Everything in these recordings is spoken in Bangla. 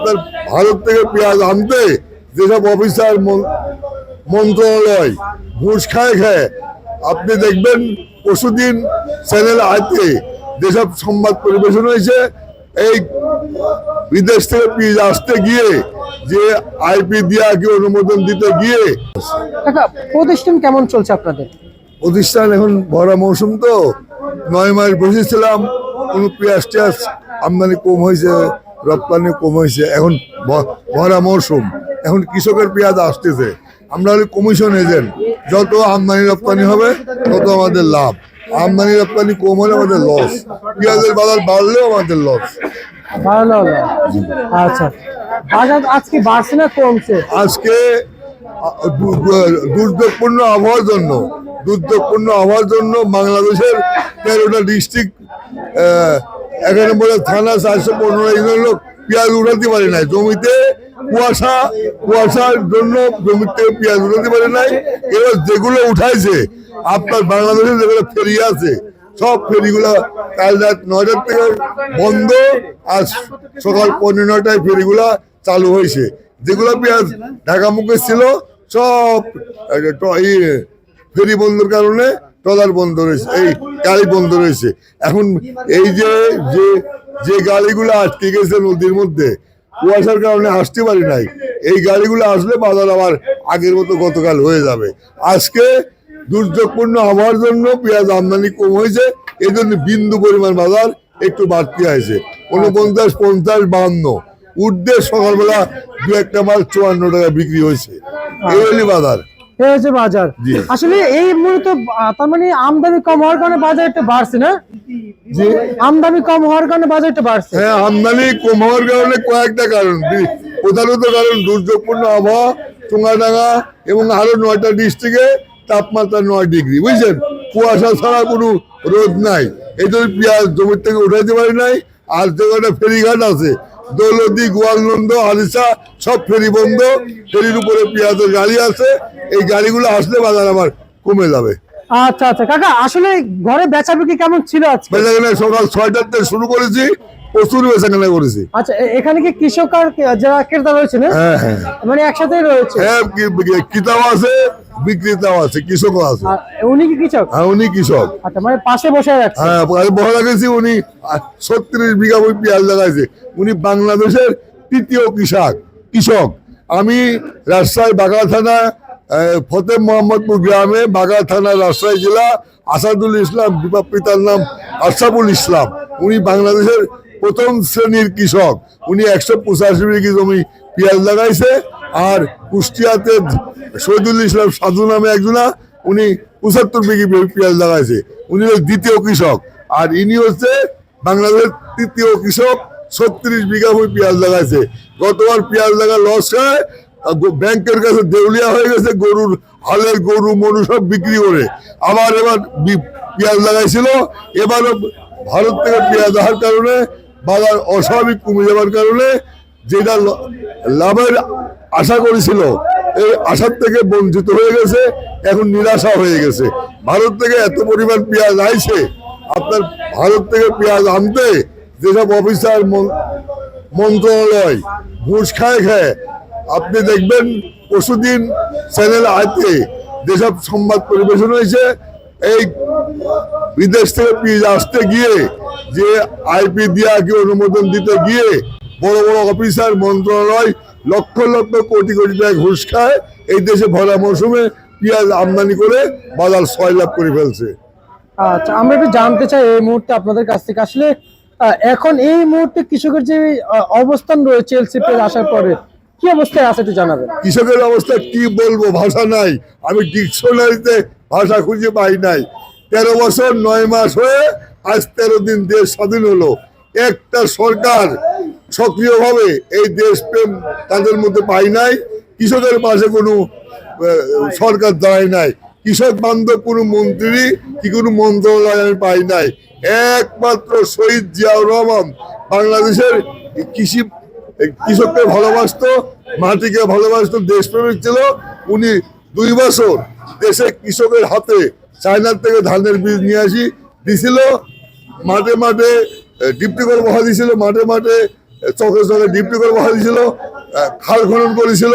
আপনার ভারত থেকে পেঁয়াজ আনতে যেসব অফিসার মন্ত্রণালয় ঘুষ খায় আপনি দেখবেন পরশুদিন চ্যানেল আইতে যেসব সংবাদ পরিবেশন হয়েছে এই বিদেশ থেকে পেঁয়াজ আসতে গিয়ে যে আইপি দিয়া কি অনুমোদন দিতে গিয়ে। প্রতিষ্ঠান কেমন চলছে আপনাদের? প্রতিষ্ঠান এখন ভরা মৌসুম তো 9 মাস বসেছিলাম, কোনো পেঁয়াজ টিয়াজ আমদানি কম হয়েছে, রপ্তানি কম হয়েছে। এখন ভরা মৌসুম, এখন কৃষকের পেঁয়াজ আসতেছে। আমরা হলে কমিশন এজেন্ট, যত আমদানি রপ্তানি হবে তত আমাদের লাভ। আমদানি রপ্তানি কম হলে আমাদের লস, পেঁয়াজের বাজার বাড়লেও আমাদের লস। আচ্ছা, বাজার আজকে বাড়ছে না কমছে? আজকে দুর্যোগপূর্ণ আবহাওয়ার জন্য বাংলাদেশের 13টা ডিস্ট্রিক্ট 91 থানা 415 ইউনিয়ন লোক পেঁয়াজ উঠাতে পারে নাই। জমিতে কুয়াশার জন্য জমিতে পেঁয়াজ উঠাতে পারে নাই। এবার যেগুলো উঠাইছে আপনার বাংলাদেশের যেগুলো ফেরি আছে সব ফেরিগুলা কাল রাত 9টার থেকে বন্ধ, আর সকাল 9:15টায় ফেরিগুলা চালু হয়েছে। যেগুলো পেঁয়াজ ঢাকা মুখে ছিল সব ফেরি বন্ধের কারণে ট্রলার বন্ধ রয়েছে, এই গাড়ি বন্ধ রয়েছে। এখন এই যে গাড়িগুলো আটকে গেছে নদীর মধ্যে কুয়াশার কারণে আসতে পারি নাই, এই গাড়িগুলো আসলে বাজার আবার আগের মতো গতকাল হয়ে যাবে। আজকে দুর্যোগপূর্ণ আবহাওয়ার জন্য পেঁয়াজ আমদানি কম হয়েছে, এই জন্য বিন্দু পরিমাণ বাজার একটু বাড়তি হয়েছে। 49, 50, 52 উর্ধে সকালবেলা 2-1টা মাল 54 টাকা বিক্রি হয়েছে। এই হলি বাজার। আসলে এই মুহূর্তে তার মানে আমদানি কম হওয়ার কারণে বাজার একটু বাড়ছে না? জি, আমদানি কম হওয়ার কারণে বাজার একটু বাড়ছে। হ্যাঁ, আমদানি কম হওয়ার কারণে কয়েকটা কারণ, প্রধানত কারণ দুর্যোগপূর্ণ আবহাওয়া, চুঙ্গাডাঙ্গা এবং আরো 9টা ডিস্ট্রিক্টে তাপমাত্রা 9 ডিগ্রি, বুঝছেন। কুয়াশা ছাড়া কোনো রোদ নাই, এই জন্য পেঁয়াজ জমির থেকে উঠাইতে পারি নাই। আর যে কটা ফেরিঘাট আছে দৌলতদি, গোয়ালন্দ, হারিসা সব ফেরি বন্ধ। ফেরির উপরে পেঁয়াজের গাড়ি আছে, এই গাড়িগুলো আসলে বাজার আবার কমে যাবে। আচ্ছা আচ্ছা কাকা, আসলে ঘরে বেচা বিক্রি কেমন ছিল আজকে? বেচাকেনা সকাল 6টার থেকে শুরু করেছি, প্রচুর বেচাকেনা করেছি। আচ্ছা, এখানে কি কৃষক আর যারা ক্রেতা রয়েছে না? হ্যাঁ হ্যাঁ, মানে একসাথে রয়েছে? হ্যাঁ, ক্রেতাও আছে, বিক্রেতাও আছে, কৃষকও আছে। উনি কি কৃষক? হ্যাঁ, উনি কৃষক। আচ্ছা, মানে পাশে বসে রাখছে? হ্যাঁ, বসে রাখেছি। উনি 36 বিঘা পেঁয়াজ লাগাইছে। উনি বাংলাদেশের 3য় কৃষক। আমি রাজশাহী বাগা থানা ফতে মোহাম্মদপুর গ্রামে, বাগা থানা, রাজশাহী জেলা, আসাদুল ইসলাম, পিতার নাম আশরাফুল ইসলাম। উনি বাংলাদেশের 1ম শ্রেণীর কৃষক। উনি 185 বিঘি জমি পেঁয়াজ লাগাইছে। আর কুষ্টিয়াতে শহীদুল ইসলাম সাধু নামে একজনা, উনি 75 বিঘি পেঁয়াজ লাগাইছে। উনি 2য় কৃষক। আর ইনি হচ্ছে বাংলাদেশের 3য় কৃষক, 36 বিঘা পেঁয়াজ লাগাইছে। গতবার পেঁয়াজ লাগা লস হয়, ব্যাংকের কাছে দেউলিয়া হয়ে গেছে, হালের গরু মরু সব বিক্রি করে। এবার পেঁয়াজ লাগাইছিল। এবারও ভারত থেকে পেঁয়াজ আসার কারণে বাজার অস্বাভাবিক কমে যাওয়ার কারণে যেটা লাভের আশা করেছিল, এই আশার থেকে বঞ্চিত হয়ে গেছে। এখন নিরাশা হয়ে গেছে। ভারত থেকে এত পরিমাণ পেঁয়াজ আইছে, আপনার ভারত থেকে পেঁয়াজ আনতে যেসব অফিসার মন্ত্রণালয় ঘুষ খায় আপনি দেখবেন পরশুদিন চ্যানেল আইতে যেসব সংবাদ পরিবেশন হয়েছে এই বিদেশ থেকে পেঁয়াজ আসতে গিয়ে যে আইপি দিয়া কি অনুমোদন দিতে গিয়ে বড় বড় অফিসার মন্ত্রণালয় লক্ষ লক্ষ কোটি কোটি টাকা ঘুষ খায়। এই দেশে ভরা মৌসুমে পেঁয়াজ আমদানি করে বাজার 6 লাভ করে ফেলছে। আচ্ছা, আমরা একটু জানতে চাই এই মুহূর্তে আপনাদের কাছ থেকে, আসলে এখন এই মুহূর্তে কৃষকের যে অবস্থান রয়েছে এলসিপি আসার পরে কি অবস্থায় আছে একটু জানাবেন। কৃষকের অবস্থা কি বলবো, ভাষা নাই। আমি ডিকশনারিতে ভাষা খুঁজে পাই নাই। 13 বছর 9 মাস হয়ে আজ 13 দিন দেশ স্বাধীন হলো। একটা সরকার সক্রিয়ভাবে এই দেশপ্রেম তাদের মধ্যে পাই নাই। কৃষকের পাশে কোনো সরকার দাঁড়ায় নাই। কৃষক বান্ধব কোনো মন্ত্রী কি কোনো মন্ত্রণালয় আমি পাই নাই। একমাত্র শহীদ জিয়াউর রহমান বাংলাদেশের কৃষককে ভালোবাসতো, মাটিকে ভালোবাসতো, দেশপ্রেমিক ছিল। উনি 2 বছর দেশে কৃষকের হাতে চায়নার থেকে ধানের বীজ নিয়ে আসি দিছিল, মাঠে মাঠে ডিপটি করে বসা দিছিল, মাঠে মাঠে চকে চকে ডিপটি করে বসাইছিল, খাল খনন করেছিল,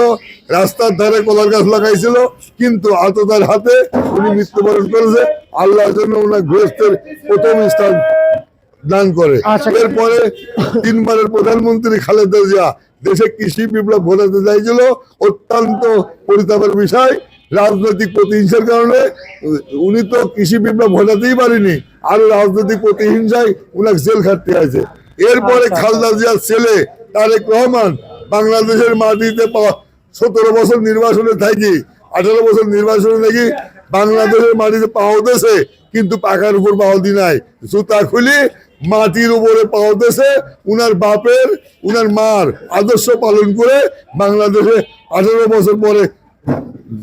রাস্তার ধারে কলার গাছ লাগাইছিল, কিন্তু আততার হাতে উনি মৃত্যুবরণ করেছে। আল্লাহর জন্য ওনার গৃহস্থের প্রথম স্থান দান করে। আচ্ছা। এরপরে 3 বারের প্রধানমন্ত্রী খালেদা জিয়া দেশে কৃষি বিপ্লব ঘটাতে চাইছিল, অত্যন্ত পরিতাপের বিষয়। রাজনৈতিক প্রতিহিংসার কারণে উনি তো কৃষি বিপ্লব ঘটাতেই পারেনি, আর রাজনৈতিক প্রতিহিংসায় উনাকে জেল খাটতে হয়েছে। এরপরে খালেদা জিয়ার ছেলে তারেক রহমান বাংলাদেশের মাটিতে 17 বছর নির্বাসনে থাকি, 18 বছর নির্বাসনে থাকি বাংলাদেশের মাটিতে পাও দেশে, কিন্তু পাকার উপর পাও দি নাই, জুতা খুলি মাটির উপরে পাও দেশে। উনার বাপের উনার মার আদর্শ পালন করে বাংলাদেশে 18 বছর পরে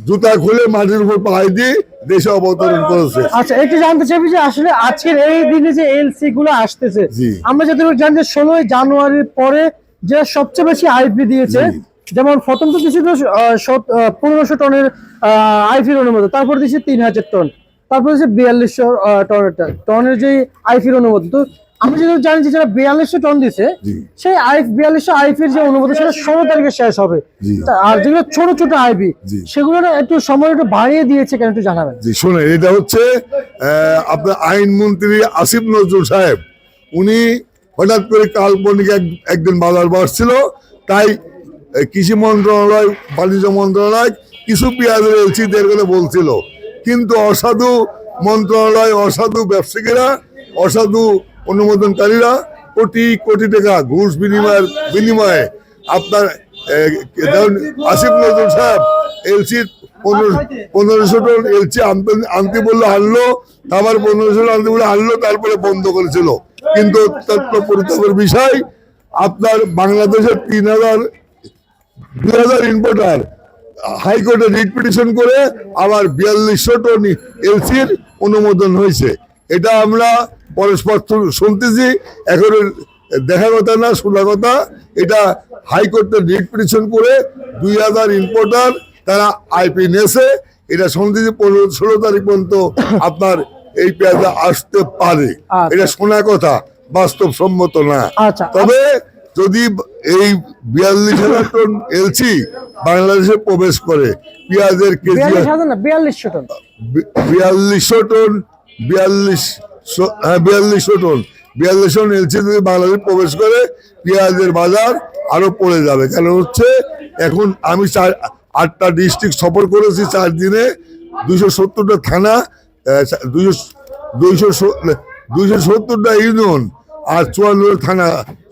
জুতা খুলে মাটির উপর পায়ে দিয়ে দেশে অবতরণ করেছে। আচ্ছা, একটু জানতে চাইবি যে আসলে আজকের এই দিনে যে এলসি গুলো আসতেছে, জি। আমরা যতটুকু জানি যে 16 জানুয়ারির পরে যে সবচেয়ে বেশি আইপি দিয়েছে, যেমন প্রথম তো দিয়েছিল 1500 টনের আইপির অনুমোদন, তারপর দিয়েছে 3000 টন, তারপর দিয়েছে 4200 টনের যে আইপির অনুমোদন। তো আমরা যেটা জানি যে যারা 4200 টন দিছে, জি। সেই 4200 আইপির যে অনুমোদন সেটা 16 তারিখে শেষ হবে। জি। আর যেগুলো ছোট ছোট আইপি জি। সেগুলো একটু সময় একটু বাড়িয়ে দিয়েছে, কেন একটু জানাবেন। জি শোনেন, এটা হচ্ছে আপনার আইনমন্ত্রী আসিফ নজরুল সাহেব, উনি হঠাৎ করে কাল্পনিক একদিন বাজার বসছিল, তাই কৃষি মন্ত্রণালয় বাণিজ্য মন্ত্রণালয় কিছু পেঁয়াজের এলসি দেওয়ার কথা বলছিল, কিন্তু অসাধু মন্ত্রণালয়, অসাধু ব্যবসায়ীরা, অসাধু অনুমোদনকারীরা কোটি কোটি টাকা ঘুষ বিনিময়ে আপনার আসিফ নজরুল সাহেব এলসি 1500 টন এলসি আনতে বললো আনলো, আবার 1500 আনতে বলে আনলো, তারপরে বন্ধ করেছিল। কিন্তু অত্যন্ত পরিতাপের বিষয়, আপনার বাংলাদেশের 2000 ইম্পোর্টার হাইকোর্টে রিট পিটিশন করে আবার 4200 টন এলসির অনুমোদন হয়েছে। এটা আমরা পরস্পর শুনতেছি, এখন দেখা কথা না, শোনা কথা। এটা হাইকোর্টে রিট পিটিশন করে 2000 ইম্পোর্টার তারা আইপি নেছে, এটা শুনতেছি 15-16 তারিখ পর্যন্ত আপনার এই পেঁয়াজ আসতে পারে। এটা শোনা কথা, বাস্তবসম্মত না। আচ্ছা। তবে যদি এই 42,000 টন এলসি বাংলাদেশে প্রবেশ করে, পেঁয়াজের কেজি 42,000 না 4200 টন, 4200 টন 4200 টন এলসি যদি বাংলাদেশে প্রবেশ করে, পেঁয়াজের বাজার আরো পড়ে যাবে। কারণ হচ্ছে এখন আমি 8টা ডিস্ট্রিক্ট সফর করেছি 4 দিনে, 270টা থানা, 270টা ইউনিয়ন আর 54 থানা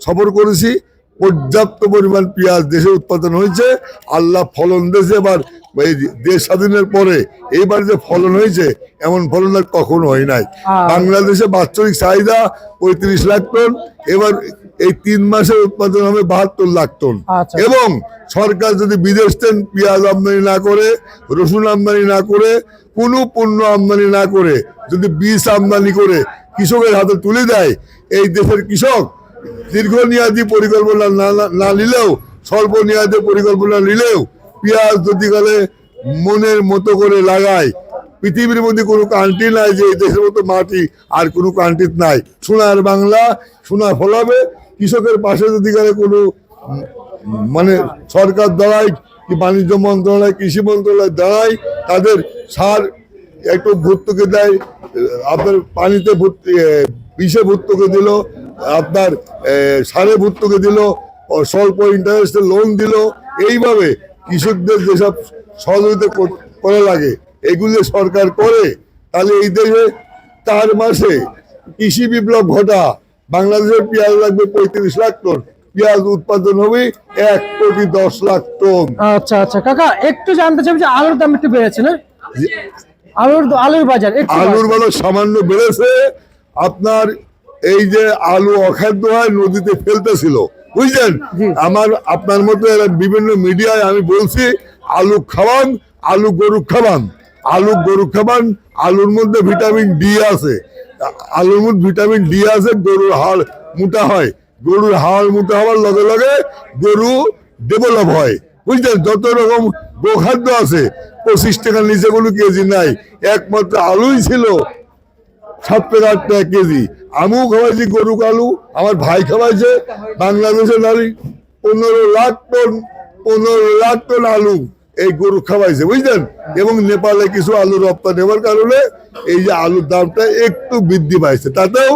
সফর করেছি। পর্যাপ্ত পরিমাণ পেঁয়াজ দেশে উৎপাদন হয়েছে। আল্লাহ ফলন দিয়েছে। এবার এই দেশ স্বাধীনের পরে এইবার যে ফলন হয়েছে, এমন ফলন আর কখনো হয় নাই। বাংলাদেশে বাৎসরিক চাহিদা 35 লাখ টন, এবার এই 3 মাসের উৎপাদন হবে 72 লাখ টন। এবং সরকার যদি বিদেশ থেকে পেঁয়াজ আমদানি না করে, রসুন আমদানি না করে, কোনো পণ্য আমদানি না করে, যদি বীজ আমদানি করে কৃষকের হাতে তুলে দেয়, এই দেশের কৃষক দীর্ঘমেয়াদী পরিকল্পনা না নিলেও, স্বল্প মেয়াদী পরিকল্পনা নিলেও, পেঁয়াজ যদি গেলে মনের মতো করে লাগায়, পৃথিবীর মধ্যে কোনো কান্ট্রি নাই যে এই দেশের মতো মাটি আর কোনো কান্ট্রি নাই। সোনার বাংলা, সোনা ফলাবে। কৃষকের পাশে যদি গেলে কোনো মানে সরকার দাঁড়ায়, কি বাণিজ্য মন্ত্রণালয়, কৃষি মন্ত্রণালয় দাঁড়ায়, তাদের সার একটু ভর্তুকি দেয়, আপনার পানিতে বিষে ভর্তুকি দিল, আপনার সারে ভর্তুকি দিল, স্বল্প ইন্টারেস্টে লোন দিল, এইভাবে কৃষকদের যেসব সহযোগিতা করা লাগে এগুলি সরকার করে, তাহলে এই দেশে 4 মাসে কৃষি বিপ্লব ঘটা। বাংলাদেশের পেঁয়াজ লাগবে 35 লাখ টন, পেঁয়াজ উৎপাদন হবে 1,10,00,000 টন। আচ্ছা আচ্ছা কাকা, একটু জানতে চাই যে আলুর দাম একটু বেড়েছে না? আলুর বাজার আলুর বাজার সামান্য বেড়েছে। আপনার এই যে আলু অখাদ্য হয় নদীতে ফেলতেছিল, বুঝলেন? আপনার মতো বিভিন্ন মিডিয়ায় আমি বলছি, আলু খাওয়ান, আলু গরু খাওয়ান, আলু গরু খাওয়ান। আলুর মধ্যে ভিটামিন ডি আছে, আলুর মধ্যে ভিটামিন ডি আছে। গরুর হাড় মোটা হয়, গরুর হাড় মোটা হওয়ার লগে লগে গরু ডেভেলপ হয়, বুঝলেন? যত রকম গোখাদ্য আছে 25 টাকার নিচে কোনো কেজি নাই, একমাত্র আলুই ছিল 7 টাকা 8 টাকা কেজি। আমিও খাওয়াইছি গরুর আলু, আমার ভাই খাওয়াইছে। বাংলাদেশে নারী 15 লাখ টন আলু এই গরু খাওয়াইছে, বুঝলেন। এবং নেপালে কিছু আলু রপ্তানি হওয়ার কারণে এই যে আলুর দামটা একটু বৃদ্ধি পাইছে, তাতেও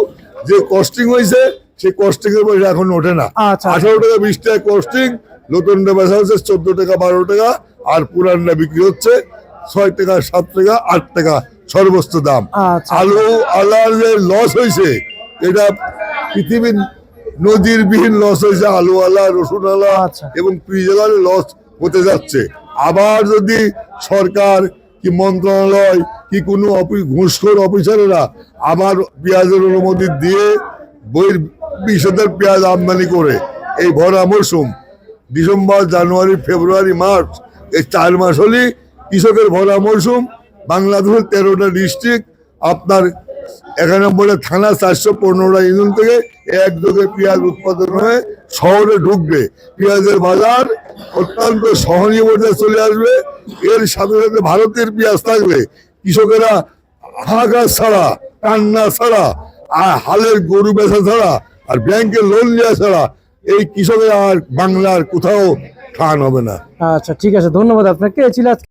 যে কস্টিং হয়েছে সেই কস্টিং এর পয়সা এখন ওঠে না। আচ্ছা। 18 টাকা 20 টাকা কস্টিং, নতুনটা বেচা হচ্ছে 14 টাকা 12 টাকা, আর পুরানটা বিক্রি হচ্ছে 6 টাকা 7 টাকা 8 টাকা সর্বোচ্চ দাম। আচ্ছা। আলু আলার যে লস হয়েছে, এটা পৃথিবীর নদীর বিহীন লস হয়েছে আলু আলা, রসুন আলা আচ্ছা। এবং পিঁয়াজের লস হতে যাচ্ছে। আবার যদি সরকার কি মন্ত্রণালয় কি কোনো ঘুষখোর অফিসারেরা আবার পেঁয়াজের অনুমতি দিয়ে বইয়ের 20,000 পেঁয়াজ আমদানি করে এই ভরা মরশুম ডিসেম্বর জানুয়ারি ফেব্রুয়ারি মার্চ এই 4 মাস হলেই কৃষকের ভরা মরশুম। বাংলাদেশের 13টা ডিস্ট্রিক্ট, আপনার 91টা থানা, 415টা ইউনিয়ন থেকে একযোগে পেঁয়াজ উৎপাদন হয়ে শহরে ঢুকবে। পেঁয়াজের বাজার অত্যন্ত সহনীয় পর্যায়ে চলে আসবে। এর সাথে সাথে ভারতের পেঁয়াজ থাকলে কৃষকেরা হাহাকার ছাড়া, কান্না ছাড়া, আর হালের গরু বেচা ছাড়া, আর ব্যাংকে লোন নেওয়া ছাড়া এই কৃষকের আর বাংলার কোথাও ঠান হবে না। আচ্ছা, ঠিক আছে, ধন্যবাদ আপনাকে। এই ছিল আজকে